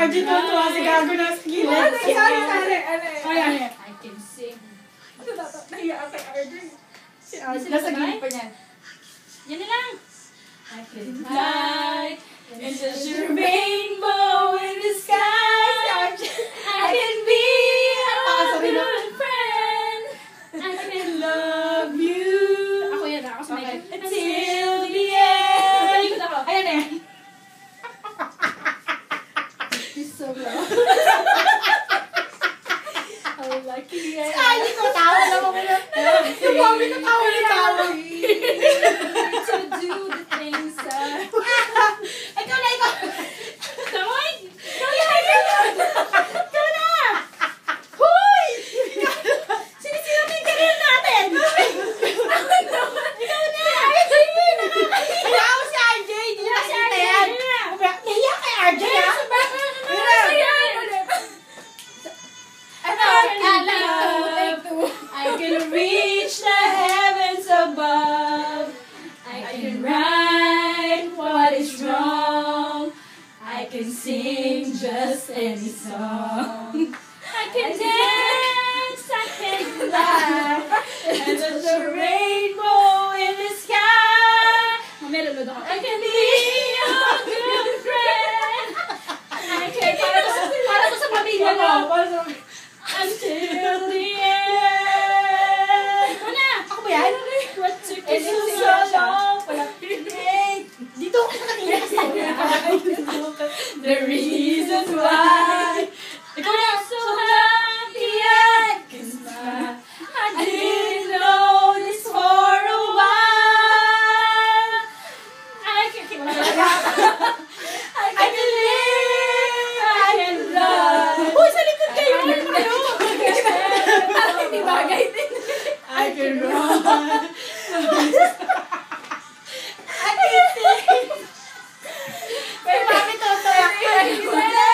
Arjun tuwa si Gago na sa gilid. Sorry. I can sing. Nahiya kay Arjun. Si Arjun. Nasa Nasa gilid pa niya. Yan na lang. I can fly and just a rainbow in the sky. I can be a good friend. I can love you. Ako yan, ako sa may until the end. Ikot ako. Ayan eh. It's so low. How lucky I am. Ay, hindi ko tawa na mo na. Yung mami na tawa ni tawa. To do the things I... Ikaw na, ikaw. Tawag! Ikaw na. Huy! Sinisino mo yung career natin. Ikaw na. Ayaw si RJ. Hindi na kasi yan. Nahiya kay RJ ha. I can reach the heavens above. I can right what is wrong. I can sing just any song. I can dance, I can fly, and there's a rainbow in the sky. I can be your good friend. I can para to sa pamilya mo. Until the end. Wala! Ako ba yan? What took you so long? Dito ako sa kanina kasi. The reason why Ikaw na. I'm so happy I can smile. I didn't know this for a while. I can live, I can love. Uy, sa likod kayo. Parang hindi bagay din. I can run. Pero bakit totoo? Dito na.